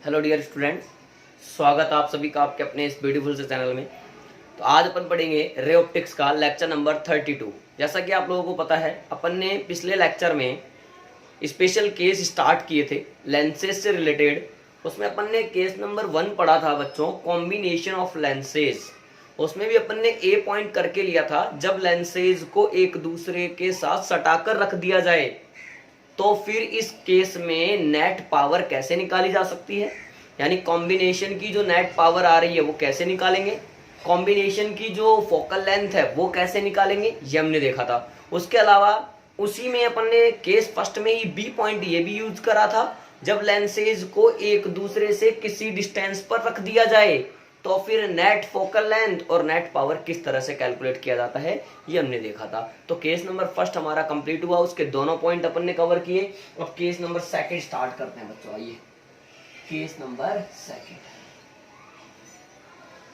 Hello dear student, स्वागत आप सभी का आपके अपने इस ब्यूटीफुल से चैनल में। तो आज अपन पढ़ेंगे रे ऑप्टिक्स का लेक्चर नंबर 32। जैसा कि आप लोगों को पता है, अपन ने पिछले लेक्चर में स्पेशल केस स्टार्ट किए थे लेंसेज से रिलेटेड। उसमें अपन ने केस नंबर 1 पढ़ा था बच्चों, कॉम्बिनेशन ऑफ लेंसेज। उसमें भी अपन ने ए पॉइंट करके लिया था, जब लेंसेज को एक दूसरे के साथ सटाकर रख दिया जाए तो फिर इस केस में नेट पावर कैसे निकाली जा सकती है, यानी कॉम्बिनेशन की जो नेट पावर आ रही है वो कैसे निकालेंगे, कॉम्बिनेशन की जो फोकल लेंथ है वो कैसे निकालेंगे, ये हमने देखा था। उसके अलावा उसी में अपन ने केस फर्स्ट में ही बी पॉइंट ये भी यूज करा था, जब लेंसेज को एक दूसरे से किसी डिस्टेंस पर रख दिया जाए तो फिर नेट फोकल लेंथ और नेट पावर किस तरह से कैलकुलेट किया जाता है, ये हमने देखा था। तो केस नंबर फर्स्ट हमारा कंप्लीट हुआ, उसके दोनों पॉइंट अपन ने कवर किए। अब केस नंबर सेकंड स्टार्ट करते हैं बच्चों। आइए केस नंबर सेकंड।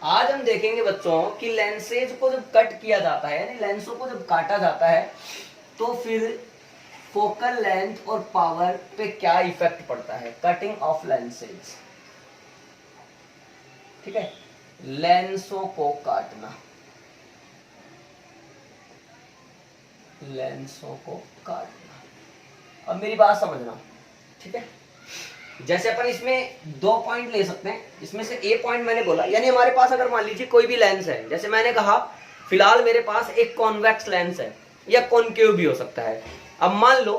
आज हम देखेंगे बच्चों कि लेंसेज को जब कट किया जाता है, यानी लेंसों को जब काटा जाता है तो फिर फोकल लेंथ और पावर पे क्या इफेक्ट पड़ता है। कटिंग ऑफ लेंसेज, ठीक है, लेंसों को काटना, लेंसों को काटना। अब मेरी बात समझना, ठीक है। जैसे अपन इसमें दो पॉइंट ले सकते हैं, इसमें से ए पॉइंट मैंने बोला, यानी हमारे पास अगर मान लीजिए कोई भी लेंस है, जैसे मैंने कहा फिलहाल मेरे पास एक कॉन्वेक्स लेंस है या कॉनकेव भी हो सकता है। अब मान लो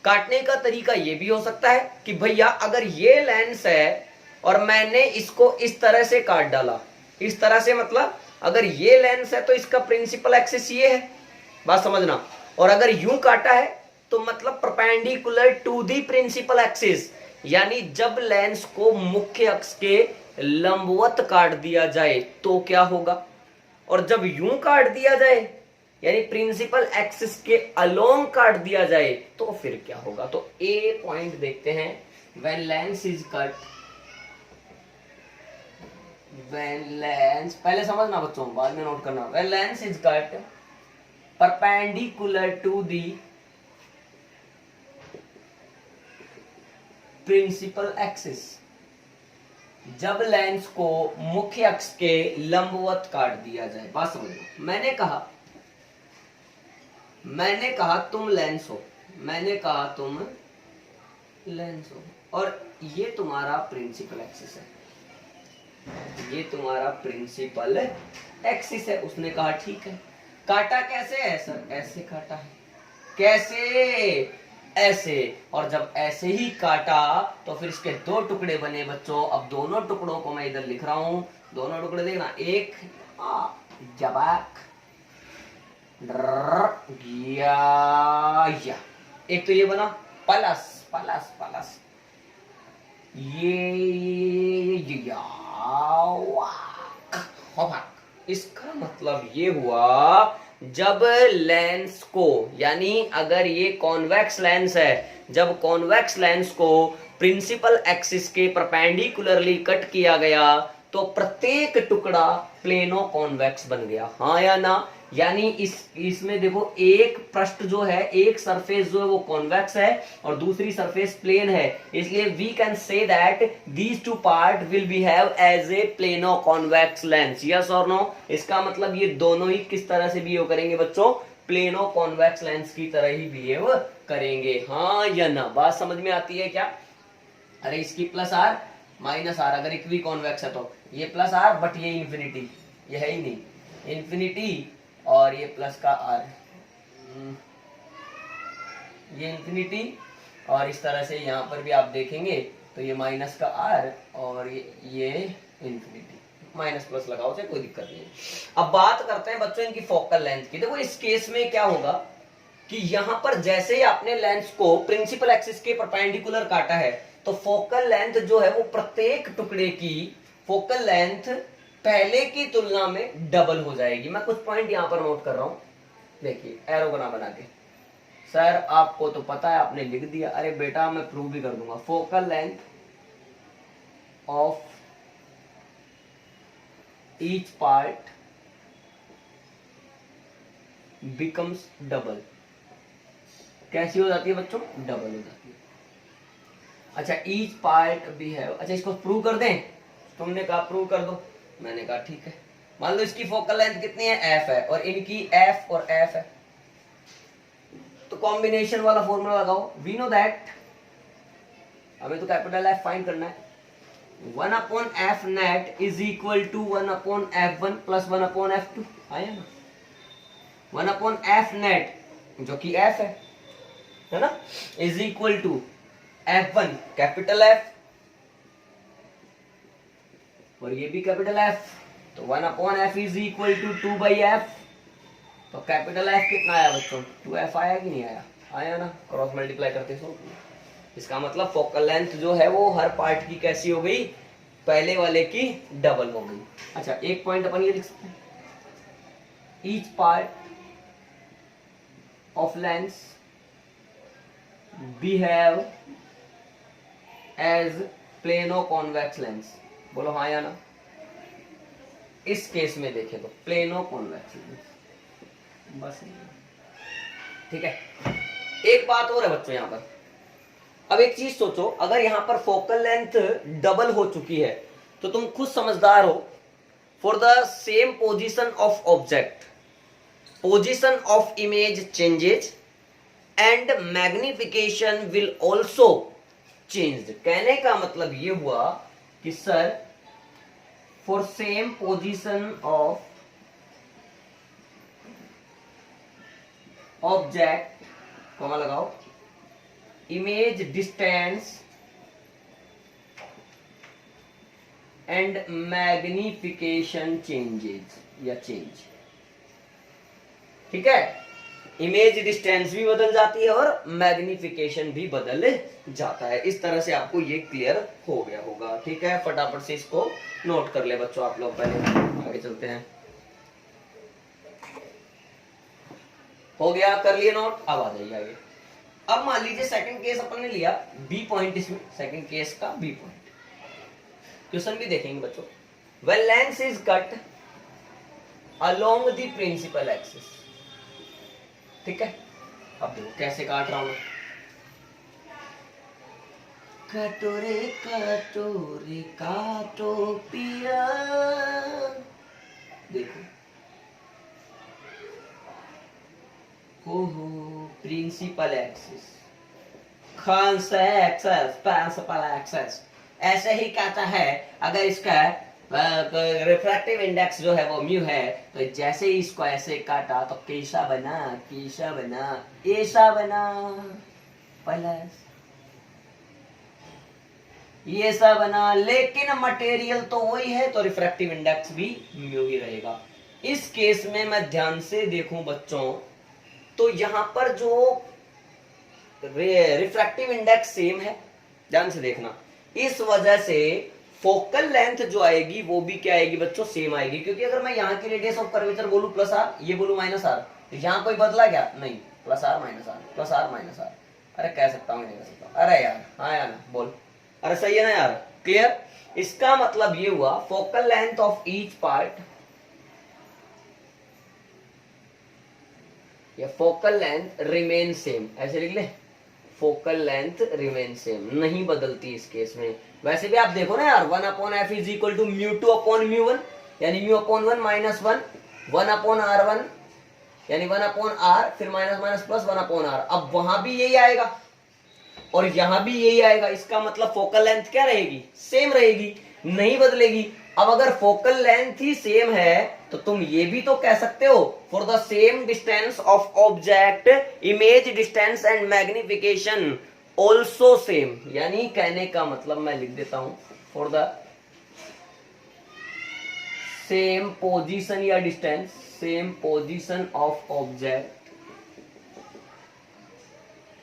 काटने का तरीका ये भी हो सकता है कि भैया अगर ये लेंस है और मैंने इसको इस तरह से काट डाला, इस तरह से मतलब अगर ये लेंस है तो इसका प्रिंसिपल एक्सिस ये है, बात समझना। और अगर यूं काटा है तो मतलब perpendicular to the principal axis, यानी जब लेंस को मुख्य अक्ष के लंबवत काट दिया जाए तो क्या होगा, और जब यूं काट दिया जाए यानी प्रिंसिपल एक्सिस के अलोंग काट दिया जाए तो फिर क्या होगा। तो ए पॉइंट देखते हैं, when lens is cut, when lens, पहले समझना बच्चों बाद में नोट करना, when lens is cut perpendicular to the principal axis, जब लेंस को मुख्य अक्ष के लंबवत काट दिया जाए। बात समझो, मैंने कहा तुम लेंस हो, मैंने कहा तुम लेंस हो और ये तुम्हारा प्रिंसिपल एक्सिस है, ये तुम्हारा प्रिंसिपल एक्सिस है। उसने कहा ठीक है। काटा कैसे है सर? ऐसे काटा है। कैसे? ऐसे। और जब ऐसे ही काटा तो फिर इसके दो टुकड़े बने बच्चों। अब दोनों टुकड़ों को मैं इधर लिख रहा हूं, दोनों टुकड़े देखना, एक जबाक या, एक तो ये बना प्लस प्लस प्लस, ये इसका मतलब ये हुआ जब लेंस को, यानी अगर ये कॉन्वेक्स लेंस है, जब कॉन्वेक्स लेंस को प्रिंसिपल एक्सिस के परपेंडिकुलरली कट किया गया तो प्रत्येक टुकड़ा प्लेनो कॉन्वेक्स बन गया, हाँ या ना। यानी इसमें देखो एक पृष्ठ जो है, एक सरफेस जो है वो कॉन्वेक्स है और दूसरी सरफेस प्लेन है, इसलिए we can say that these two part will behave as a plano convex lens. Yes और नो? इसका मतलब ये दोनों ही किस तरह से बिहेव करेंगे बच्चों? प्लेनो कॉन्वेक्स लेंस की तरह ही बिहेव करेंगे, हाँ या ना। बात समझ में आती है क्या? अरे इसकी प्लस आर माइनस आर, अगर एक भी कॉन्वेक्स है तो ये प्लस आर, बट ये इंफिनिटी, ये है ही नहीं, इंफिनिटी और ये प्लस का आर, ये इंफिनिटी, और इस तरह से यहां पर भी आप देखेंगे तो ये माइनस का आर और ये इंफिनिटी, माइनस प्लस लगाओ चाहे कोई दिक्कत नहीं। अब बात करते हैं बच्चों इनकी फोकल लेंथ की। देखो इस केस में क्या होगा कि यहां पर जैसे ही आपने लेंस को प्रिंसिपल एक्सिस के परपेंडिकुलर काटा है तो फोकल लेंथ जो है वो प्रत्येक टुकड़े की फोकल लेंथ पहले की तुलना में डबल हो जाएगी। मैं कुछ पॉइंट यहां पर नोट कर रहा हूं, देखिए एरो बना के। सर आपको तो पता है, आपने लिख दिया, अरे बेटा मैं प्रूव भी कर दूंगा। Focal length of each part becomes double. कैसी हो जाती है बच्चों? डबल हो जाती है। अच्छा ईच पार्ट भी है, अच्छा इसको प्रूव कर दें, तुमने कहा प्रूव कर दो, मैंने कहा ठीक है। मान लो इसकी फोकल लेंथ कितनी है, एफ है, और इनकी एफ और एफ है, तो कॉम्बिनेशन वाला फॉर्मूला लगाओ। वी नो दैट, हमें तो कैपिटल एफ फाइंड करना है, 1 upon F net is equal to 1 upon F one plus 1 upon F two, आया ना। 1 अपॉन एफ नेट जो कि एफ है ना, is equal to F one capital F, और ये भी कैपिटल एफ, तो 1 upon F is equal to 2 by F, तो कैपिटल एफ कितना आया बच्चों, 2f आया कि नहीं आया, आया ना, क्रॉस मल्टीप्लाई करते सो। इसका मतलब फोकल लेंथ जो है वो हर पार्ट की कैसी हो गई, पहले वाले की डबल हो गई। अच्छा एक पॉइंट अपन ये लिख सकते हैं, each part of length behave as plano convex lens, बोलो हाँ या ना। इस केस में देखें तो प्लेनो कॉन्वेक्स लेंस, बस ठीक है। एक बात और है बच्चों यहां पर, अब एक चीज सोचो, अगर यहां पर फोकल लेंथ डबल हो चुकी है तो तुम खुद समझदार हो, for the same position of object position of image changes and magnification will also change. कहने का मतलब ये हुआ कि sir for same position of object, comma लगाओ, image distance and magnification changes या चेंज, ठीक है। इमेज डिस्टेंस भी बदल जाती है और मैग्निफिकेशन भी बदल जाता है। इस तरह से आपको ये क्लियर हो गया होगा, ठीक है। फटाफट से इसको नोट कर ले बच्चों आप लोग, पहले आगे चलते हैं। हो गया, कर लिए नोट, अब आ जाइए आगे। अब मान लीजिए सेकंड केस अपन ने लिया, बी पॉइंट इसमें, सेकंड केस का बी पॉइंट। क्वेश्चन भी देखेंगे बच्चों, when lens is cut along the principal axis, ठीक है। अब देखो कैसे काट रहा हूं मैं, कटोरे कटोरे काटो पिया, देखो हो प्रिंसिपल एक्सिस, प्रिंसिपल एक्सिस ऐसे ही कहता है। अगर इसका रिफ्रैक्टिव इंडेक्स जो है वो म्यू है, तो जैसे ही इसको ऐसे काटा तो कैसा बना, कैसा बना, ऐसा बना, प्लस ये सा बना, लेकिन मटेरियल तो वही है, तो रिफ्रैक्टिव इंडेक्स भी म्यू ही रहेगा। इस केस में मैं ध्यान से देखूं बच्चों, तो यहां पर जो रिफ्रैक्टिव इंडेक्स सेम है, ध्यान से देखना, इस वजह से फोकल लेंथ जो आएगी वो भी क्या आएगी बच्चों, सेम आएगी। क्योंकि अगर मैं यहाँ की रेडियस ऑफ कर्वेचर बोलूं प्लस आर, ये बोलूं माइनस आर, तो यहाँ कोई बदला क्या, नहीं, plus R minus R, plus R minus R. अरे कह सकता हूँ, नहीं कह सकता, अरे यार हाँ यार ना बोल, अरे सही है ना यार, क्लियर। इसका मतलब ये हुआ focal length of each part, या फोकल लेंथ रिमेन सेम, ऐसे लिख ले, फोकल लेंथ रिमेन सेम, नहीं बदलती इस केस में। वैसे भी आप देखो ना यार, 1 upon F is equal to mu two upon mu one, यानी mu upon one minus one, 1 upon R one यानी 1 अपॉन आर, फिर minus minus plus 1 upon R. अब वहां भी यही आएगा और यहां भी यही आएगा, इसका मतलब फोकल लेंथ क्या रहेगी, सेम रहेगी, नहीं बदलेगी। अब अगर फोकल लेंथ ही सेम है तो तुम ये भी तो कह सकते हो, for the same distance of object image distance and magnification also same. यानी कहने का मतलब मैं लिख देता हूं, फॉर द सेम पोजीशन या distance, same position of object,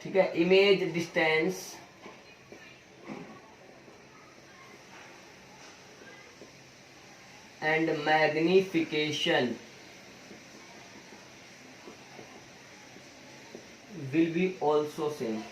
ठीक है, image distance and magnification will be also same,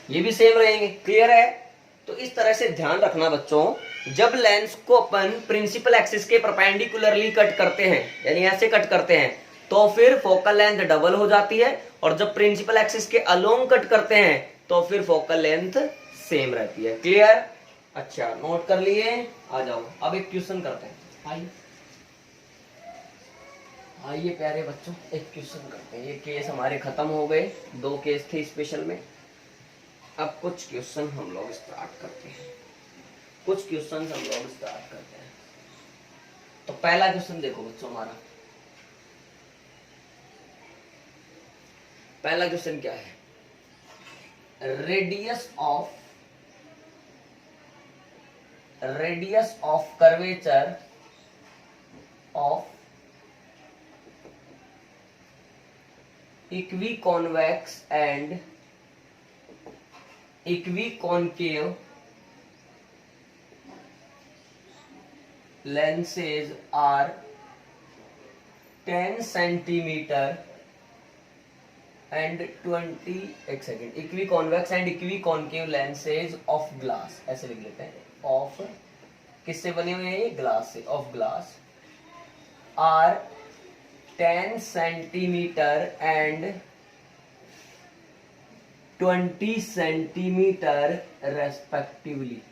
ये भी सेम रहेंगे, क्लियर है। तो इस तरह से ध्यान रखना बच्चों, जब लेंस को अपन प्रिंसिपल एक्सिस के परपेंडिकुलरली कट करते हैं, यानी ऐसे कट करते हैं, तो फिर फोकल लेंथ डबल हो जाती है, और जब प्रिंसिपल एक्सिस के अलोंग कट करते हैं तो फिर फोकल लेंथ सेम रहती है। क्लियर? अच्छा, नोट कर लिए? आ जाओ अब एक क्वेश्चन करते हैं। आइए आइए प्यारे बच्चों, एक क्वेश्चन करते हैं। ये केस हमारे खत्म हो गए, 2 केस थे स्पेशल में। अब कुछ क्वेश्चन हम लोग स्टार्ट करते हैं, कुछ क्वेश्चन हम लोग स्टार्ट करते हैं। तो पहला क्वेश्चन देखो बच्चों हमारा, पहला क्वेश्चन क्या है? Radius of curvature of equiconvex and equiconcave lenses are 10 centimeter and 20 एक सेकेंड, equiconvex and equiconcave lenses of glass, ऐसे लिख लेते हैं। ऑफ किससे बने हुए हैं? ये ग्लास से। Of glass are 10 centimetre and 20 centimetre respectively.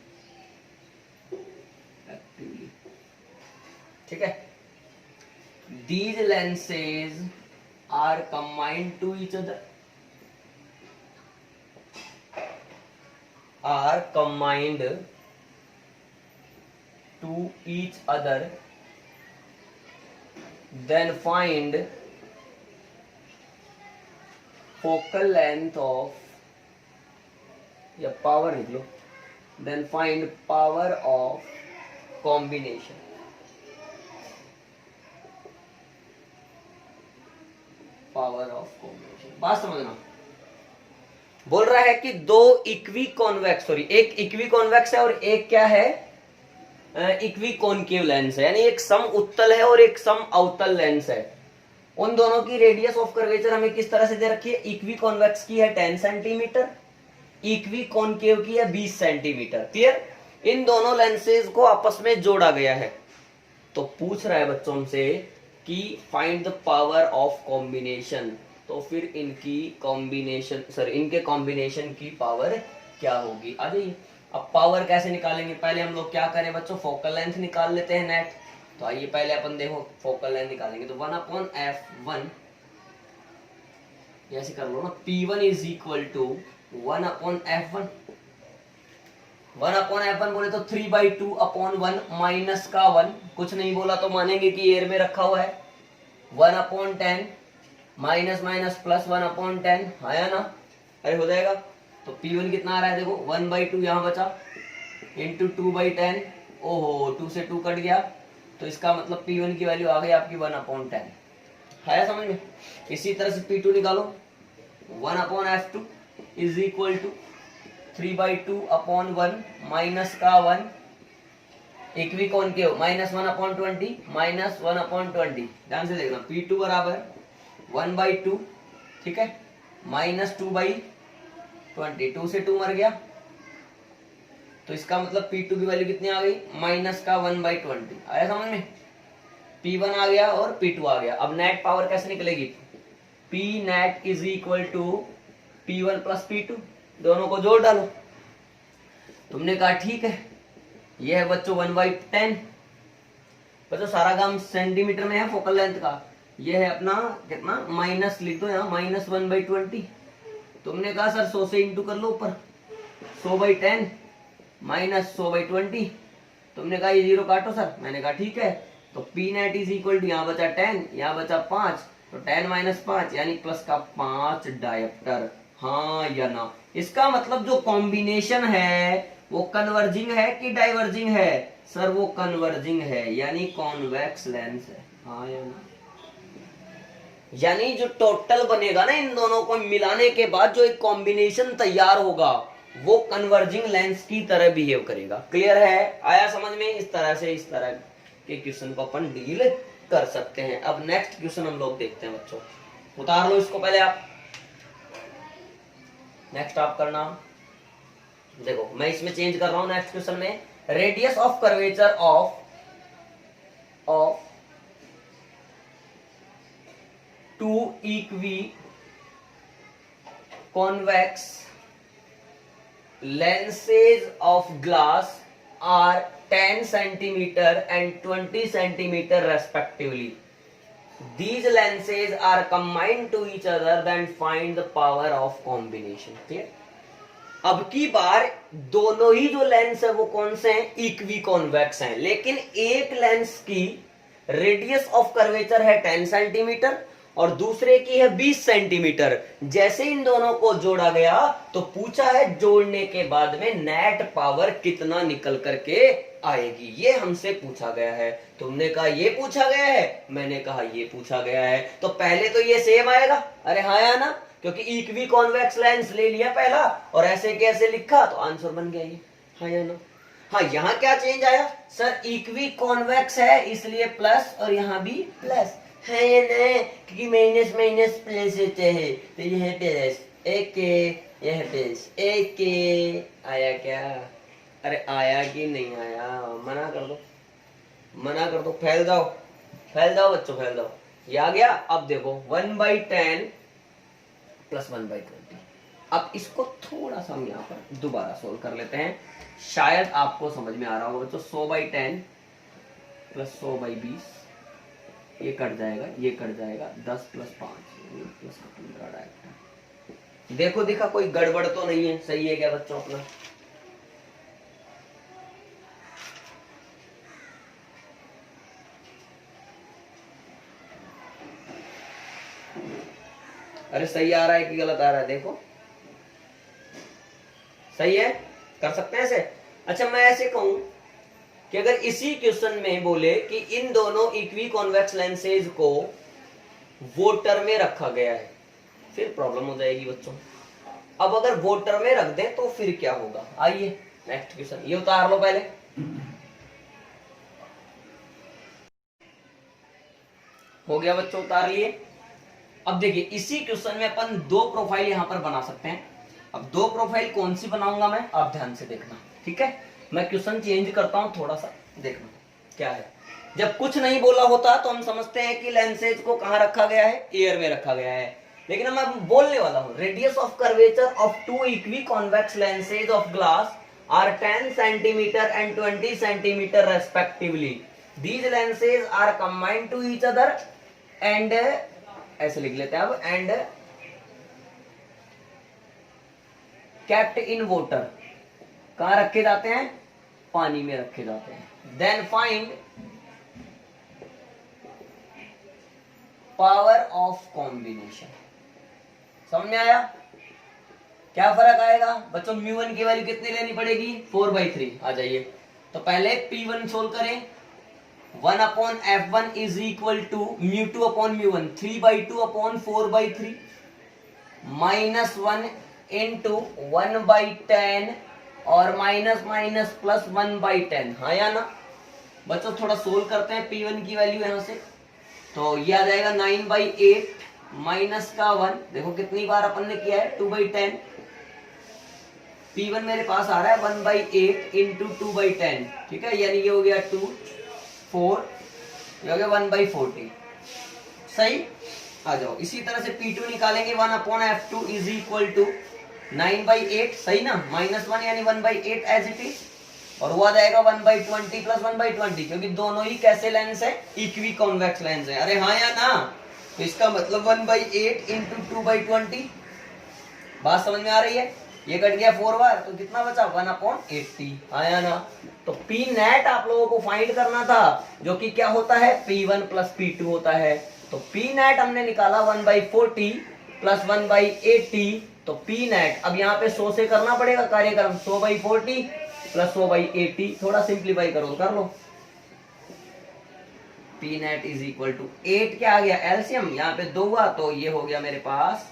ठीक है, these lenses are combined to each other, are combined to each other, then find focal length of, या पावर लिख लो, then find power of combination। Power of combination, बात समझना। बोल रहा है कि दो इक्वी कॉन्वेक्स, सॉरी एक इक्वी कॉन्वेक्स है और एक क्या है? इक्वी कॉन्केव लेंस है, यानी एक सम उत्तल है और एक सम अवतल लेंस है। उन दोनों की रेडियस ऑफ कर्वेचर हमें किस तरह से दे रखी है? इक्वी कॉन्वेक्स की है 10 सेंटीमीटर, इक्वी कॉन्केव की है 20 सेंटीमीटर। क्लियर? इन दोनों लेंसेज को आपस में जोड़ा गया है। तो पूछ रहा है बच्चों हमसे कि find the power of combination, तो फिर इनकी कॉम्बिनेशन, सॉरी इनके कॉम्बिनेशन की पावर क्या होगी? आ जाइए। अब पावर कैसे निकालेंगे? पहले हम लोग क्या करें बच्चों? फोकल लेंथ निकाल लेते हैं नेट। तो आइए पहले अपन देखो फोकल लेंथ निकालेंगे। तो 1/f1 ऐसे कर लो ना, P1 is equal to 1/f1। 1/f1 बोले तो 3/2/1 माइनस का 1, कुछ नहीं बोला तो मानेंगे कि एयर में रखा हुआ है। 1/10 माइनस माइनस प्लस 1/10 आया ना? अरे हो जाएगा। तो P1 कितना आ रहा है? देखो 1/2 यहाँ बचा, इंटू 2/10। ओहो 2 से 2 कट गया, तो इसका मतलब P1 की वैल्यू आ गई आपकी 1/10। है समझ में? इसी तरह से P2 निकालो। 1/f2 is equal to 3/2/1 minus का 1, इक्वी कॉन्केव माइनस 1/20 माइनस 1/20। ध्यान से देखना, P2 बराबर 1/2, ठीक है, माइनस 2/20। 2 से 2 मर गया, तो इसका मतलब P2 की वैल्यू कितनी आ गई? माइनस का 1/20। आया समझ में? P1 आ गया और P2 आ गया। अब नेट पावर कैसे निकलेगी? P net is equal to P1 plus P2, दोनों को जोड़ डालो। तुमने कहा ठीक है। यह है बच्चों 1/10। बच्चों सारा काम सेंटीमीटर में है फोकल लेंथ का। यह है अपना कितना? माइनस लिख दो यहाँ, माइनस 1/20। तुमने कहा सर 100 से इंटू कर लो ऊपर, 100/10 माइनस 100/20। तुमने कहा ये 0 काटो सर, मैंने कहा ठीक है। तो P net is equal to, यहाँ बचा 10, यहाँ बचा 5, तो 10 माइनस 5 यानी प्लस का 5 डायप्टर। हाँ या ना? इसका मतलब जो कॉम्बिनेशन है वो कन्वर्जिंग है कि डाइवर्जिंग है? सर वो कन्वर्जिंग है, यानी कॉन्वेक्स लेंस है। हाँ या ना? यानी जो टोटल बनेगा ना इन दोनों को मिलाने के बाद जो एक कॉम्बिनेशन तैयार होगा वो कन्वर्जिंग लेंस की तरह बिहेव करेगा। क्लियर है? आया समझ में? इस तरह से इस तरह के क्वेश्चन को अपन डील कर सकते हैं। अब नेक्स्ट क्वेश्चन हम लोग देखते हैं बच्चों। उतार लो इसको पहले आप, नेक्स्ट आप करना। देखो मैं इसमें चेंज कर रहा हूं नेक्स्ट क्वेश्चन में। Radius of curvature of two equi convex lenses of glass are 10 centimeter and 20 centimeter respectively. These lenses are combined to each other, then find the power of combination. Clear? अब की बार दोनों ही जो lens है वो कौन से हैं? इक्वी कॉन्वेक्स हैं, लेकिन एक लेंस की रेडियस ऑफ कर्वेचर है 10 सेंटीमीटर और दूसरे की है 20 सेंटीमीटर। जैसे इन दोनों को जोड़ा गया तो पूछा है जोड़ने के बाद में नेट पावर कितना निकल करके आएगी, ये हमसे पूछा गया है। तुमने कहा ये पूछा गया है, मैंने कहा ये पूछा गया है, तो पहले तो ये सेम आएगा। अरे हाँ या ना, क्योंकि इक्वी कॉन्वेक्स लेंस ले लिया पहला और ऐसे कैसे लिखा तो आंसर बन गया ये। हाँ या ना? हाँ, यहाँ क्या चेंज आया सर? इक्वी कॉन्वेक्स है इसलिए प्लस और यहाँ भी प्लस है या नहीं, क्योंकि माइनस माइनस प्लस होते हैं, तो यह प्लस एक यह प्लस एक। आया क्या? अरे आया कि नहीं आया? मना कर दो, मना कर दो, फैल जाओ, फैल जाओ बच्चों, फैल जाओ। ये आ गया। अब देखो 1/10 प्लस 1/20। अब इसको थोड़ा सा हम यहाँ पर दोबारा सोल्व कर लेते हैं, शायद आपको समझ में आ रहा होगा बच्चों। 100/10 प्लस 100/20, ये कट जाएगा, ये कट जाएगा, 10 + 5 प्लस 15 आएगा। देखो दिखा, कोई गड़बड़ तो नहीं है? सही है क्या बच्चों अपना? अरे सही आ रहा है कि गलत आ रहा है? देखो सही है, कर सकते हैं ऐसे। अच्छा मैं ऐसे कहूं कि अगर इसी क्वेश्चन में बोले कि इन दोनों इक्वी कॉन्वेक्स लेंसेज को वोटर में रखा गया है, फिर प्रॉब्लम हो जाएगी बच्चों। अब अगर वोटर में रख दें तो फिर क्या होगा? आइए नेक्स्ट क्वेश्चन, ये उतार लो पहले। हो गया बच्चों, उतार लिए। अब देखिए इसी क्वेश्चन में अपन दो प्रोफाइल यहां पर बना सकते हैं। अब दो प्रोफाइल कौन सी बनाऊंगा मैं, आप ध्यान से देखना, ठीक है? मैं क्वेश्चन चेंज करता हूं थोड़ा सा, देखना क्या है। जब कुछ नहीं बोला होता तो हम समझते हैं कि लेंसेज को कहां रखा गया है, एयर में रखा गया है। लेकिन मैं बोलने वाला हूं radius of curvature of two equi convex lenses of glass are 10 centimetre and 20 centimetre respectively. These lenses are combined to each other and, ऐसे लिख लेते हैं अब, एंड केप्ट इन वाटर। कहां रखे जाते हैं? पानी में रखे जाते हैं। Then find power of combination. समझ में आया? क्या फर्क आएगा बच्चों? μ1 की वैल्यू कितनी लेनी पड़ेगी? 4/3। आ जाइए, तो पहले P1 सोल्व करें। 1/F1 is equal to μ2 upon μ1, 3/2/4/3 -1 into 1/10 और माइनस माइनस प्लस 1/10। हाँ या ना बच्चों? थोड़ा सोल्व करते हैं P1 की वैल्यू यहां से, तो ये आ जाएगा 9/8 माइनस का 1। देखो कितनी बार अपन ने किया है, 2/10। P1 मेरे पास आ रहा है 1/8 इंटू 2/10, ठीक है? यानी ये हो गया 2, 4, ये हो गया 1/40। सही, आ जाओ। इसी तरह से P2 निकालेंगे, 1/F2 इज इक्वल टू 9/8। सही ना? -1 यानी 1/8 एज इट इज, और वो आ जाएगा 1/20 प्लस 1/20, क्योंकि दोनों ही कैसे लेंस है? इक्वी कॉन्वेक्स लेंस है। अरे हाँ या ना? तो इसका मतलब 1/8 इंटू 2/20। बात समझ में आ रही है? ये कट गया 4 बार, तो कितना बचा? 1/80। आया ना? तो P नेट आप लोगों को फाइंड करना था, जो कि क्या होता है? P1 प्लस P2 होता है। तो P नेट हमने निकाला 1/40 प्लस 1/80, तो P नेट अब यहाँ पे 100 से करना पड़ेगा कार्यक्रम, 100/40 प्लस 100/80। थोड़ा सिंप्लीफाई करो, कर लो। P net is equal to 8, क्या आ गया? एलसीएम यहाँ पे 2 हुआ, तो ये हो गया मेरे पास,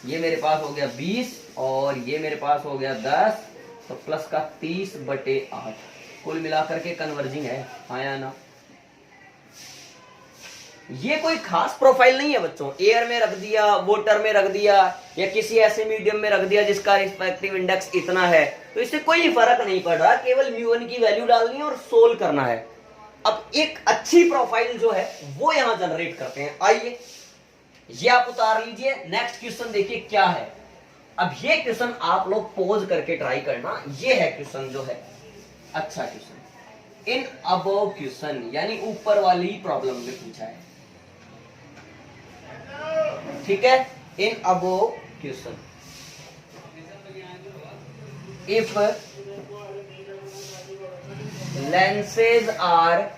ये मेरे पास हो गया 20 और ये मेरे पास हो गया 10, तो प्लस का 30/8। कुल मिलाकर के कन्वर्जिंग है। आया ना? ये कोई खास प्रोफाइल नहीं है बच्चों। एयर में रख दिया, वाटर में रख दिया, या किसी ऐसे मीडियम में रख दिया जिसका रिस्पेक्टिव इंडेक्स इतना है, तो इससे कोई फर्क नहीं पड़ रहा। केवल μ1 की वैल्यू डालनी है और सोल्व करना है। अब एक अच्छी प्रोफाइल जो है वो यहां जनरेट करते हैं। आइए ये आप उतार लीजिए। नेक्स्ट क्वेश्चन देखिए क्या है। अब ये क्वेश्चन आप लोग पोज करके ट्राई करना, ये है क्वेश्चन जो है अच्छा क्वेश्चन। इन अबव क्वेश्चन यानी ऊपर वाली प्रॉब्लम में पूछा है, ठीक है। In above question if lenses are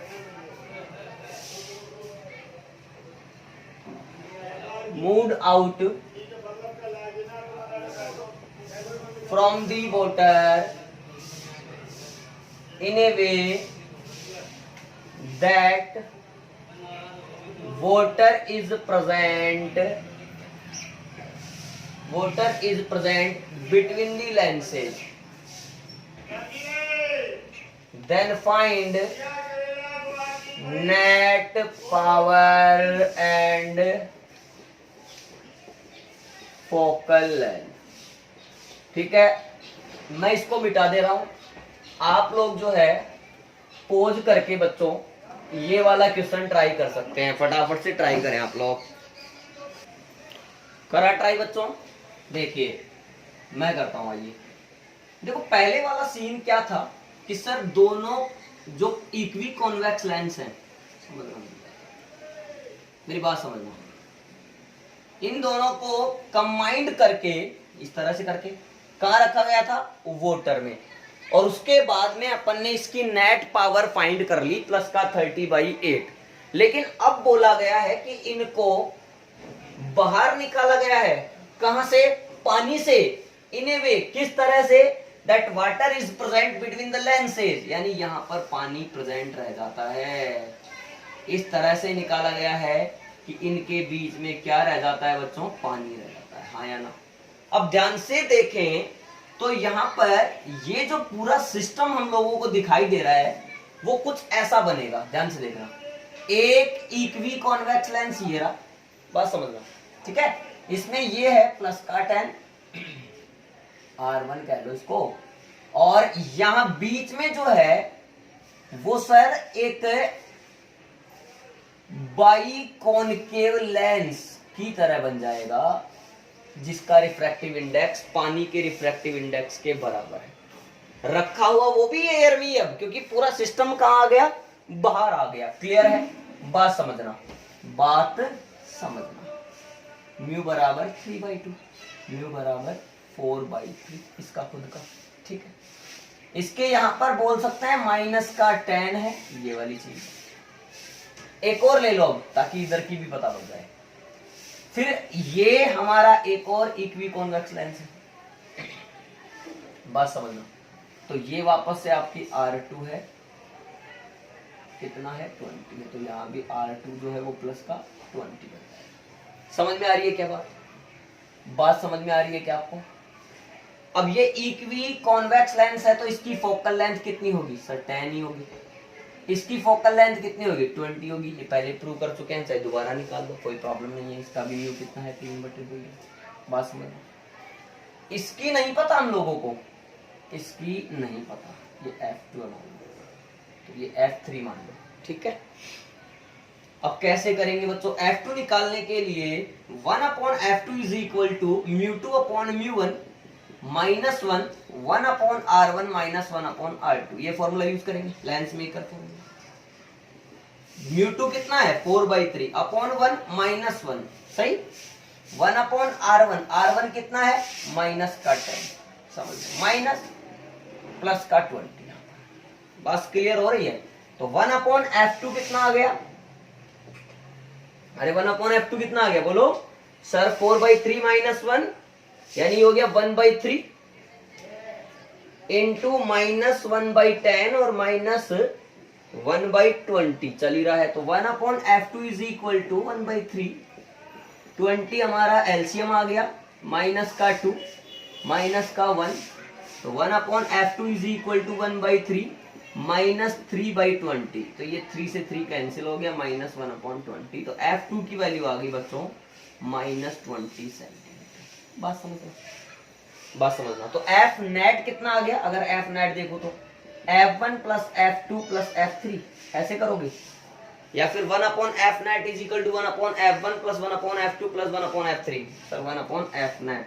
moved out from the water in a way that water is present between the lenses, then find net power and focal length। ठीक है, मैं इसको मिटा दे रहा हूं। आप लोग जो है पोज करके बच्चों ये वाला क्वेश्चन ट्राई कर सकते हैं, फटाफट से ट्राई करें। आप लोग करा ट्राई बच्चों? देखिए मैं करता हूं। आइए देखो, पहले वाला सीन क्या था कि सर दोनों जो इक्वी कॉन्वेक्स लेंस हैं, समझना मेरी बात समझना, इन दोनों को कंबाइंड करके इस तरह से करके कहाँ रखा गया था? वाटर में। और उसके बाद में अपन ने इसकी नेट पावर फाइंड कर ली प्लस का 30/8। लेकिन अब बोला गया है कि इनको बाहर निकाला गया है, कहां से? पानी से। इन ए वे, किस तरह से? That water is present between the lenses, यानी यहां पर पानी प्रेजेंट रह जाता है। इस तरह से निकाला गया है कि इनके बीच में क्या रह जाता है बच्चों? पानी रह जाता है, हाँ या ना? अब ध्यान से देखें तो यहाँ पर ये जो पूरा सिस्टम हम लोगों को दिखाई दे रहा है वो कुछ ऐसा बनेगा। ध्यान से देखना, एक इक्वी कॉन्वेक्स लेंस ये रहा, बात समझना, ठीक है। इसमें ये है प्लस का 10 R1 कह लो इसको, और यहां बीच में जो है वो सर एक बाई कॉनकेव लेंस की तरह बन जाएगा, जिसका रिफ्रैक्टिव इंडेक्स पानी के रिफ्रैक्टिव इंडेक्स के बराबर है। रखा हुआ वो भी एयर में, अब क्योंकि पूरा सिस्टम कहां आ गया? बाहर आ गया। क्लियर है? बात समझना, बात समझना। म्यू बराबर 3/2, म्यू बराबर 4/3 इसका खुद का, ठीक है। इसके यहां पर बोल सकते हैं माइनस का 10 है, ये वाली चीज। एक और ले लो ताकि इधर की भी पता लग जाए। फिर ये हमारा एक और इक्वी कॉन्वेक्स लेंस है, बात समझना। तो ये वापस से आपकी R2 है, कितना है? 20 है। तो यहाँ भी R2 जो है वो प्लस का 20 है। समझ में आ रही है क्या बात? बात समझ में आ रही है क्या आपको? अब ये इक्वी कॉन्वेक्स लेंस है तो इसकी फोकल लेंथ कितनी होगी? सर 10 ही होगी। इसकी फोकल लेंथ कितनी होगी? 20 होगी। ये पहले प्रूव कर चुके हैं, चाहे दोबारा निकाल दो, कोई प्रॉब्लम नहीं है। इसका भी म्यू कितना है? 3/2 है। बात समझ, इसकी नहीं पता हम लोगों को, इसकी नहीं पता। ये F2 मान लो, तो ये F3 मान लो, ठीक है। अब कैसे करेंगे बच्चों? F2 निकालने के लिए 1/F2 is equal to μ2/μ1 -1 1/R1 - 1/R2। ये फॉर्मूला यूज करेंगे, लेंस मेकर फॉर्मूला। μ2 कितना है? 4/3 अपॉन 1 - 1, सही। 1/R1, R1 कितना है? माइनस का 10, समझ, माइनस प्लस का 20। बस क्लियर हो रही है? तो 1/F2 कितना आ गया? अरे 1/F2 कितना आ गया बोलो सर? 4/3 - 1 यानी हो गया 1/3 इंटू -1/10 और -1/20 चल ही रहा है। तो 1/F2 इज इक्वल टू 1/3, 20 हमारा एलसीएम आ गया, माइनस का 2 माइनस का 1, तो 1/F2 इज इक्वल टू 1/3 -3/20। तो ये 3 से 3 कैंसिल हो गया, -1/20। तो F2 की वैल्यू आ गई बच्चों -20 सेंटीमीटर। बात समझना। तो F नेट कितना आ गया? अगर F नेट देखो तो F1 + F2 + F3 ऐसे करोगे, या फिर 1/F net is equal to 1/F1 + 1/F2 + 1/F3। Sir 1/F net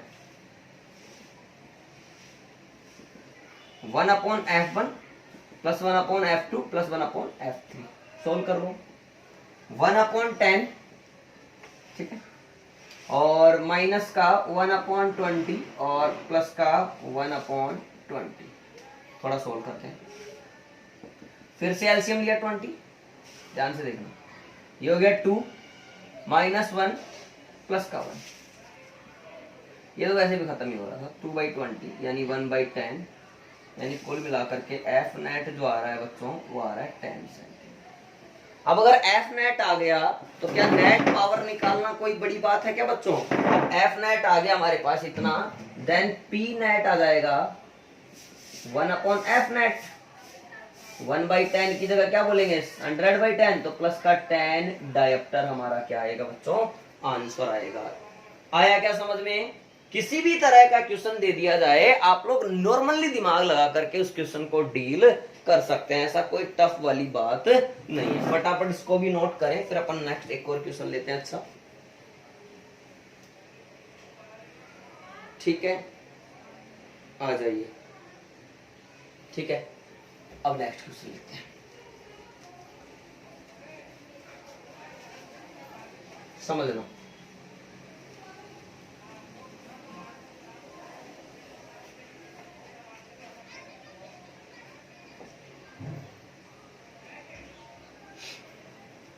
1/f1 plus 1/f2 plus 1/f3। Solve कर लो। 1/10, ठीक है, और माइनस का 1/20 और प्लस का 1/20। थोड़ा सोल्व करते हैं। फिर से एलसीएम लिया 20, ध्यान से देखना। ये हो गया 2 माइनस 1 प्लस का 1। ये तो वैसे भी खत्म ही हो रहा था। 2/20 यानी 1/10, यानी कुल मिलाकर के एफ नेट जो आ रहा है बच्चों वो आ रहा है 10 सेंटीमीटर। अब अगर एफ नेट आ गया तो क्या नेट पावर निकालना कोई बड़ी बात है क्या बच्चों? अब एफ नेट आ गया हमारे पास इतना, देन पी नेट आ जाएगा 1/f नेट। 1/10 की जगह क्या बोलेंगे? 100/10, तो प्लस का 10 डायप्टर हमारा क्या आएगा बच्चों? आंसर आएगा। आया क्या समझ में? किसी भी तरह का क्वेश्चन दे दिया जाए, आप लोग नॉर्मली दिमाग लगा करके उस क्वेश्चन को डील कर सकते हैं। ऐसा कोई टफ वाली बात नहीं है। फटाफट इसको भी नोट करें, फिर अपन नेक्स्ट एक और क्वेश्चन लेते हैं। अच्छा ठीक है, आ जाइए। ठीक है, अब नेक्स्ट क्वेश्चन लेते हैं। समझ लो।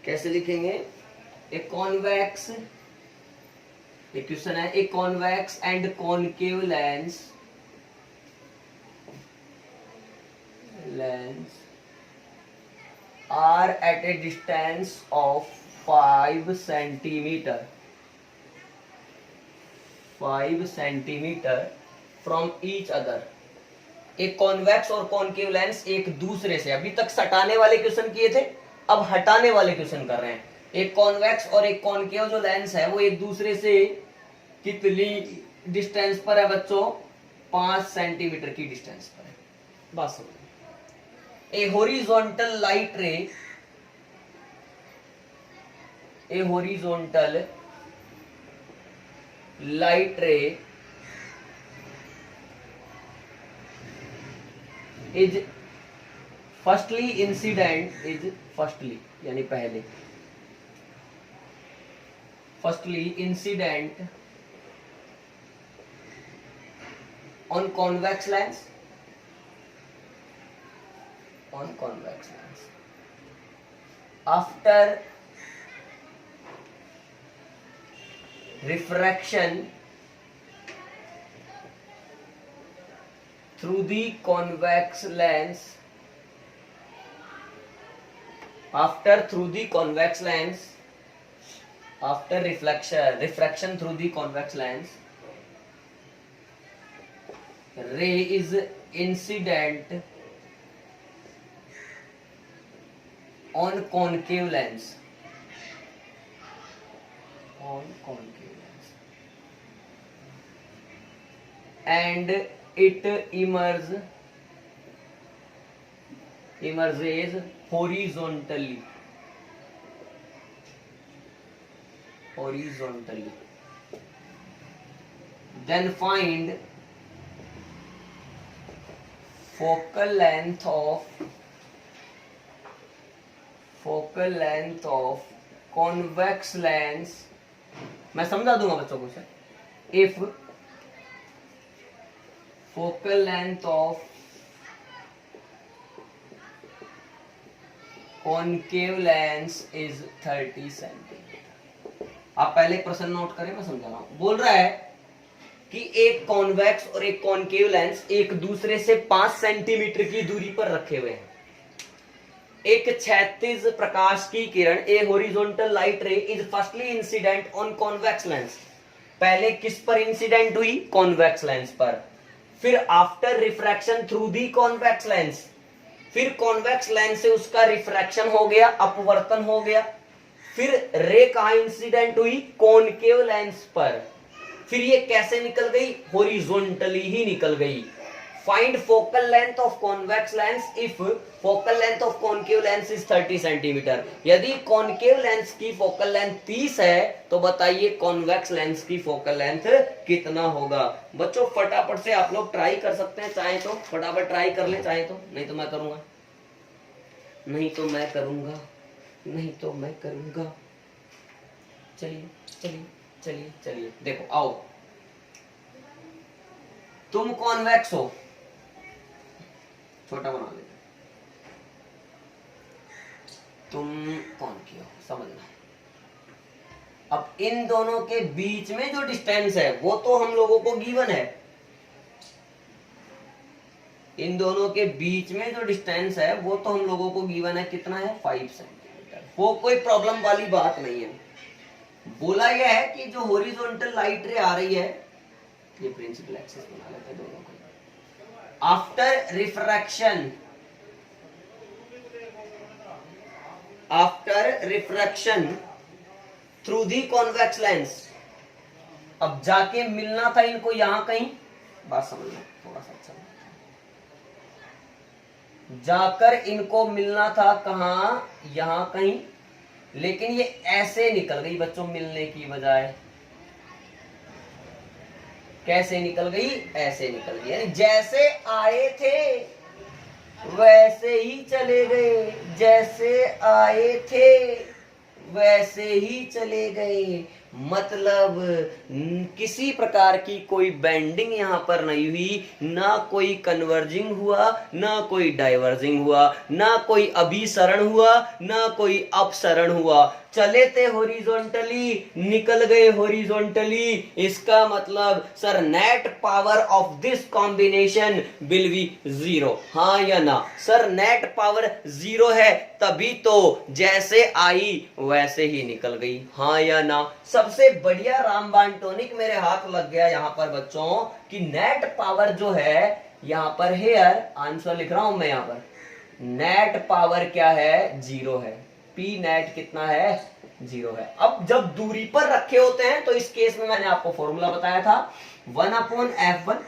कैसे लिखेंगे? एक कॉन्वेक्स, एक क्वेश्चन है, एक convex and concave lens are at a distance of 5 centimeter from each other। एक कॉन्वेक्स और कॉनकेव लेंस एक दूसरे से, अभी तक सटाने वाले क्वेश्चन किए थे, अब हटाने वाले क्वेश्चन कर रहे हैं। एक कॉन्वेक्स और एक कॉनकेव जो लेंस है वो एक दूसरे से कितनी डिस्टेंस पर है बच्चों? 5 सेंटीमीटर की डिस्टेंस पर है। बस हो गई। A horizontal light ray is firstly यानी पहले, firstly incident on convex lens, after refraction through the convex lens, after refraction through the convex lens, ray is incident on concave lens, and it emerges horizontally, then find focal length of convex lens। मैं समझा दूंगा बच्चों को sir. if focal length of concave lens is 30 centimetre. आप पहले प्रश्न note करें, मैं समझा रहा हूं। बोल रहा है कि एक कॉन्वेक्स और एक कॉनकेव लेंस एक दूसरे से 5 सेंटीमीटर की दूरी पर रखे हुए हैं। एक क्षैतिज प्रकाश की किरण, a horizontal light ray is firstly incident on convex lens. पहले किस पर इंसिडेंट हुई? कॉन्वेक्स लेंस पर। फिर after refraction through the convex lens, फिर कॉन्वेक्स लेंस से उसका रिफ्रैक्शन हो गया, अपवर्तन हो गया। फिर रे कहां इंसिडेंट हुई? कॉनकेव लेंस पर। फिर ये कैसे निकल गई? हॉरिजॉन्टली ही निकल गई। Find focal length of convex lens if focal length of concave lens is 30 centimetre. यदि कॉनकेव लेंस की फोकल लेंथ 30 है तो बताइए कॉन्वेक्स लेंस की फोकल लेंथ कितना होगा। बच्चों फटाफट से आप लोग ट्राई कर सकते हैं, चाहे तो फटाफट ट्राई कर ले, चाहे तो, नहीं तो मैं करूंगा, नहीं तो मैं करूंगा, नहीं तो मैं करूंगा। चलिए चलिए चलिए चलिए, देखो आओ, तुम कॉन्वेक्स हो, छोटा बना लेते, तुम कॉनकेव हो, समझना। अब इन दोनों के बीच में जो डिस्टेंस है वो तो हम लोगों को गिवन है, इन दोनों के बीच में जो डिस्टेंस है वो तो हम लोगों को गिवन है, कितना है 5 सेंटीमीटर। वो कोई प्रॉब्लम वाली बात नहीं है। बोला यह है कि जो हॉरिजॉन्टल लाइट रे आ रही है, ये प्रिंसिपल एक्सिस बना लेते हैं दोनों को। After refraction, after refraction through the convex lens, अब जाके मिलना था इनको यहां कहीं, बात समझना थोड़ा सा अच्छा, जाकर इनको मिलना था कहां, यहां कहीं, लेकिन ये ऐसे निकल गई बच्चों मिलने की बजाय। कैसे निकल गई, ऐसे निकल गई, यानी जैसे आए थे वैसे ही चले गए, जैसे आए थे वैसे ही चले गए। मतलब किसी प्रकार की कोई बेंडिंग यहां पर नहीं हुई, ना कोई कन्वर्जिंग हुआ, ना कोई डाइवर्जिंग हुआ, ना कोई अभिसरण हुआ, ना कोई अपसरण हुआ। चले थे हॉरिजॉन्टली, निकल गए हॉरिजॉन्टली। इसका मतलब sir net power of this combination will be 0, हाँ या ना। सर नेट पावर 0 है तभी तो जैसे आई वैसे ही निकल गई, हाँ या ना। सबसे बढ़िया रामबाण टॉनिक मेरे हाथ लग गया यहां पर बच्चों कि नेट पावर जो है यहां पर हेयर आंसर लिख रहा हूं मैं, यहां पर नेट पावर क्या है 0 है, पी नेट कितना है 0 है। अब जब दूरी पर रखे होते हैं तो इस केस में मैंने आपको फॉर्मूला बताया था 1/f1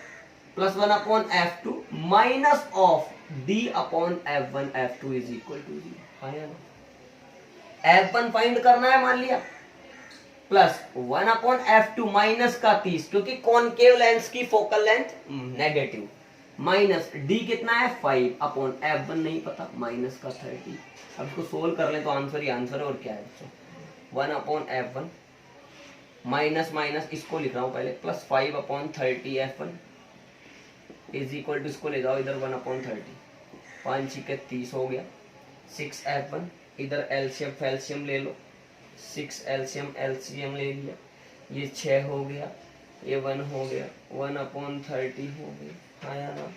plus 1/f2 minus of d/f1 f2 is equal to 0। f1 find करना है मान लिया, प्लस 1/f2 माइनस का 30, क्योंकि कॉनकेव लेंस की focal length negative, minus d कितना है 5/f1 नहीं पता, माइनस का 30। अब इसको सोल्व कर लें तो आंसर ही आंसर है, और क्या है बच्चों 1/f1 माइनस माइनस इसको लिख रहा हूं पहले, plus 5/30 f1 is equal to, इसको ले जाओ इधर 1/30, 5 के 30 हो गया, 6f1 इधर एलसीएम ले लो, 6 एलसीएम ले लिया, ये 6 हो गया, ये 1 हो गया, 1/30 हो गया, हाँ या ना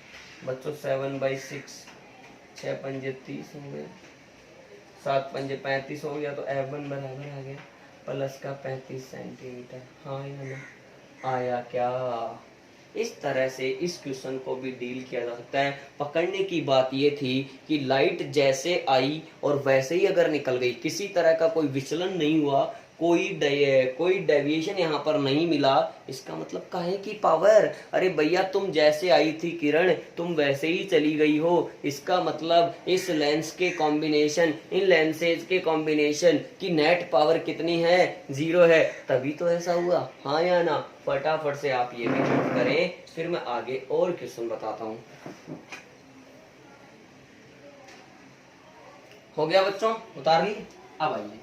बच्चों 7/6, 6 पंजे 30 हो गया, 7 पंजे 35 हो गया, तो f1 बराबर आ गया प्लस का 35 सेंटीमीटर, हाँ या ना। आया क्या। इस तरह से इस क्वेश्चन को भी डील किया जा सकता है। पकड़ने की बात ये थी कि लाइट जैसे आई और वैसे ही अगर निकल गई, किसी तरह का कोई विचलन नहीं हुआ, कोई डेविएशन यहाँ पर नहीं मिला, इसका मतलब काहे की पावर। अरे भैया तुम जैसे आई थी किरण तुम वैसे ही चली गई हो, इसका मतलब इस लेंस के कॉम्बिनेशन, इन लेंसेज के कॉम्बिनेशन की नेट पावर कितनी है 0 है, तभी तो ऐसा हुआ, हाँ या ना। फटाफट से आप ये भी नोट करें, फिर मैं आगे और क्वेश्चन बताता हूँ। हो गया बच्चों, उतार ली। अब आइए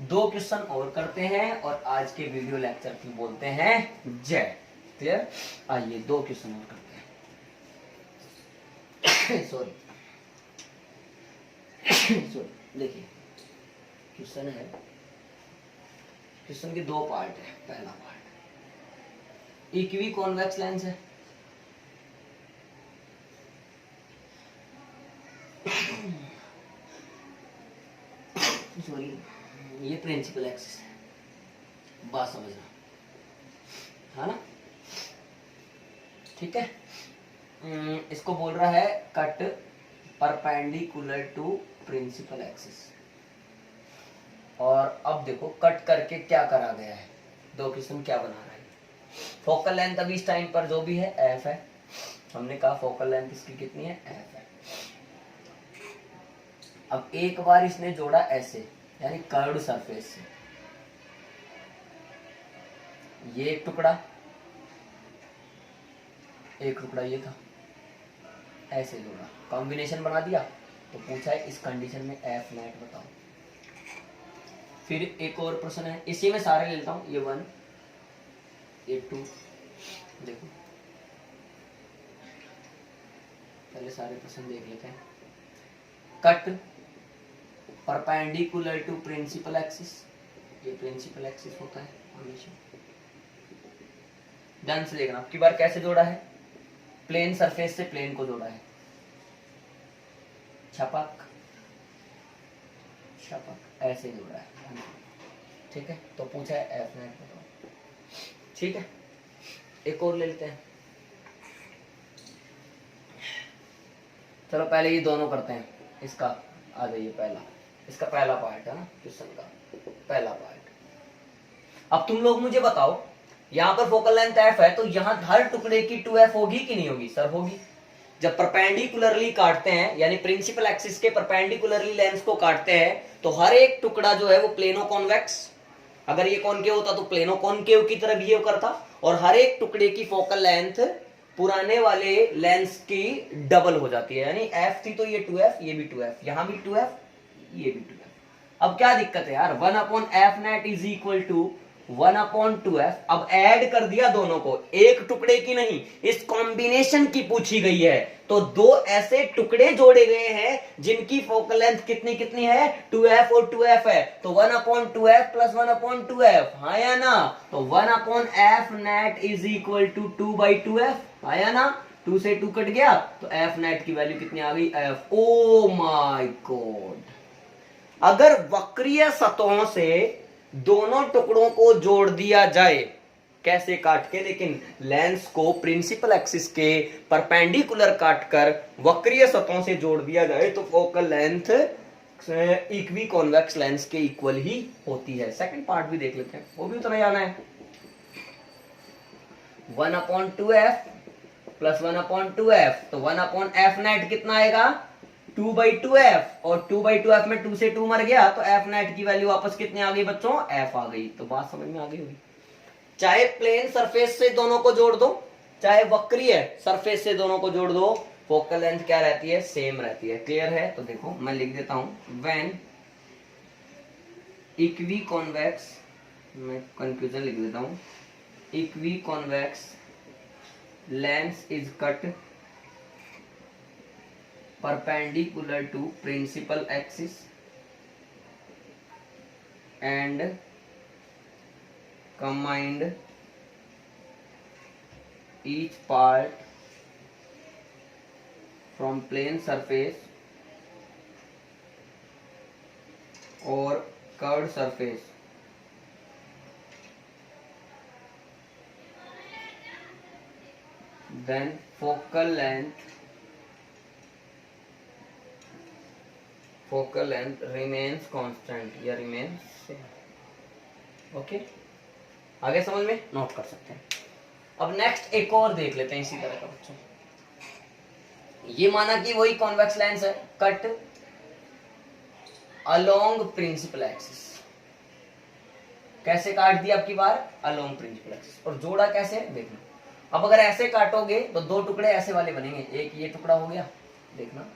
2 क्वेश्चन और करते हैं और आज के वीडियो लेक्चर की बोलते हैं जय। क्लियर। आइए 2 क्वेश्चन और करते हैं। सॉरी देखिए क्वेश्चन है, क्वेश्चन के 2 पार्ट है। पहला पार्ट इक्वी कॉन्वेक्स लेंस है, सॉरी ये प्रिंसिपल एक्सिस है, बात समझना है ना, ठीक है। इसको बोल रहा है cut perpendicular to principal axis, और अब देखो कट करके क्या करा गया है, 2 क्वेश्चन क्या बना रहा है। फोकल लेंथ अभी इस टाइम पर जो भी है f है, हमने कहा फोकल लेंथ इसकी कितनी है, एफ है। अब एक बार इसने जोड़ा ऐसे, यानी कर्व्ड सरफेस से, ये एक टुकड़ा ये था, ऐसे जोड़ा, कॉम्बिनेशन बना दिया, तो पूछा है इस कंडीशन में एफ नेट बताओ। फिर एक और प्रश्न है, इसी में सारे ले लेता हूं, ये 1 ये 2, देखो पहले सारे प्रश्न देख लेते हैं। Cut perpendicular to principal axis, ये प्रिंसिपल एक्सिस होता है हमेशा। ध्यान से देखना, आपकी बार कैसे जोड़ा है, प्लेन सरफेस से प्लेन को जोड़ा है, छपक ऐसे जोड़ा है, ठीक है। तो पूछा है एफ नेट बताओ, ठीक है। एक और ले लेते हैं, चलो पहले ये दोनों करते हैं। इसका आ जाइए, इसका पहला पार्ट है ना क्वेश्चन का, पहला पार्ट। अब तुम लोग मुझे बताओ, यहाँ पर फोकल लेंथ एफ है, तो यहाँ हर टुकड़े की 2f होगी कि नहीं होगी? सर होगी। जब परपेंडिकुलरली काटते हैं, यानी प्रिंसिपल एक्सिस के परपेंडिकुलरली लेंस को काटते हैं, तो हर एक टुकड़ा जो है वो प्लेनो कॉन्वेक्स, अगर ये कॉनकेव होता तो प्लेनो कॉनकेव की तरह बिहेव करता, और हर एक टुकड़े की फोकल लेंथ पुराने वाले लेंस की डबल हो जाती है, यानी f थी तो ये 2f, ये भी 2f, यहां भी 2f, ये भी 2f। अब क्या दिक्कत है यार, 1/f net is equal to 1/2f। अब ऐड कर दिया दोनों को, एक टुकड़े की नहीं, इस कॉम्बिनेशन की पूछी गई है, तो दो ऐसे टुकड़े जोड़े गए हैं जिनकी फोकल लेंथ कितनी कितनी है, 2f और 2f है, तो 1/2f प्लस 1/2f, हाँ या ना? तो 1/f net is equal to 2/2f, हाँ या ना? 2 से 2 कट गया, तो f net की वैल्यू कितनी आ गई, f। ओ माय गॉड, अगर वक्रीय सतहों से दोनों टुकड़ों को जोड़ दिया जाए, कैसे काट के, लेकिन लेंस को प्रिंसिपल एक्सिस के परपेंडिकुलर काटकर वक्रीय सतहों से जोड़ दिया जाए, तो focal length equi convex lens के इक्वल ही होती है। सेकंड पार्ट भी देख लेते हैं, वो भी उतना जाना है। 1/2f प्लस 1/2f, तो 1/f नेट कितना आएगा, 2/2f, और 2/2f में 2 से 2 मर गया, तो f नेट की वैल्यू वापस कितनी आ गई बच्चों, f आ गई। तो बात समझ में आ गई होगी। चाहे प्लेन सरफेस से दोनों को जोड़ दो, चाहे वक्रीय सरफेस से दोनों को जोड़ दो, फोकल लेंथ क्या रहती है, सेम रहती है। क्लियर है? तो देखो मैं लिख देता हूं, व्हेन इक्वी कॉन्वेक्स, मैं कंफ्यूजन लिख देता हूं, equi convex lens is cut perpendicular to principal axis and combined each part from plane surface or curved surface, then focal length remains constant या remains same। ओके, आगे समझ में note कर सकते हैं। अब नेक्स्ट एक और देख लेते हैं इसी तरह का बच्चों। ये माना कि वही कॉन्वेक्स लेंस है, कट अलोंग प्रिंसिपल एक्सिस। कैसे काट दिया आपकी बार, अलोंग प्रिंसिपल एक्सिस, और जोड़ा कैसे देखना। अब अगर ऐसे काटोगे तो दो टुकड़े ऐसे वाले बनेंगे, एक ये टुकड़ा हो गया, देखना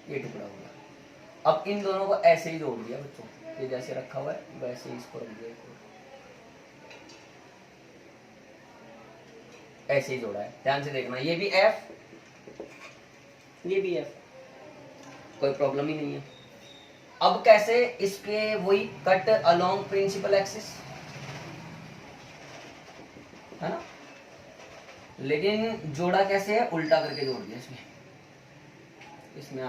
ये टुकड़ा हो गया। अब इन दोनों को ऐसे ही जोड़ दिया बच्चों, ये जैसे रखा हुआ है वैसे ही इसको रख दिया, ऐसे ही जोड़ा है। ध्यान से देखना, ये भी F, ये भी F, कोई प्रॉब्लम ही नहीं है। अब कैसे, इसके वही कट अलोंग प्रिंसिपल एक्सिस है ना, लेकिन जोड़ा कैसे है, उल्टा करके जोड़ दिया। इसमें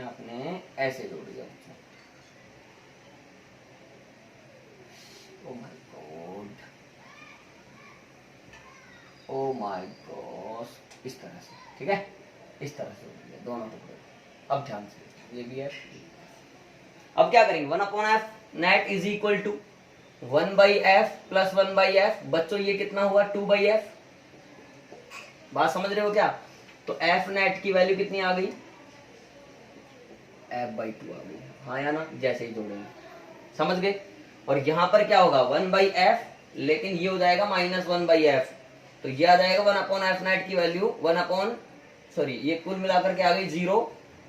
आपने ऐसे जोड़ दिया। Oh my God, oh my God, इस तरह से, ठीक है, इस तरह से जोड़ दिया दोनों टुकड़े। अब ध्यान से, ये भी है। अब क्या करेंगे, 1/f net is equal to 1/f plus 1/f, बच्चों ये कितना हुआ 2/f। बात समझ रहे हो क्या? तो f नेट की वैल्यू कितनी आ गई, f/2 आ गई, हाँ या ना, जैसे ही जोड़ेंगे, समझ गए। और यहां पर क्या होगा 1/f, लेकिन ये हो जाएगा -1/f, तो ये आ जाएगा 1/f नेट की वैल्यू ये कुल मिलाकर के आ गई 0।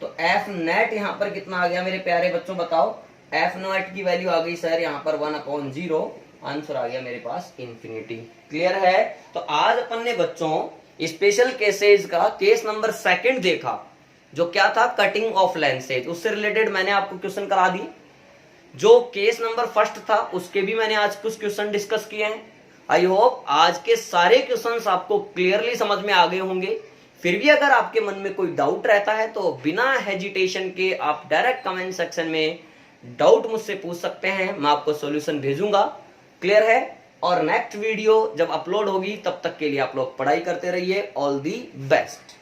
तो f नेट यहाँ पर कितना आ गया मेरे प्यारे बच्चों, बताओ। f नेट की वैल्यू आ गई सर यहाँ पर 1/0, आंसर आ गया मेरे पास इंफिनिटी। क्लियर है? तो आज अपन ने बच्चों स्पेशल केसेस का केस नंबर 2 देखा, जो क्या था, कटिंग ऑफ लेंसेज। उससे रिलेटेड मैंने आपको क्वेश्चन करा दी। जो केस नंबर 1 था उसके भी मैंने आज कुछ क्वेश्चन डिस्कस किए हैं। आई होप आज के सारे क्वेश्चंस आपको क्लियरली समझ में आ गए होंगे। फिर भी अगर आपके मन में कोई डाउट रहता है तो बिना हेजिटेशन के आप डायरेक्ट कमेंट सेक्शन में डाउट मुझसे पूछ सकते हैं, मैं आपको सॉल्यूशन भेजूंगा। क्लियर है? और नेक्स्ट वीडियो जब अपलोड होगी तब तक के लिए आप लोग पढ़ाई करते रहिए। All the best.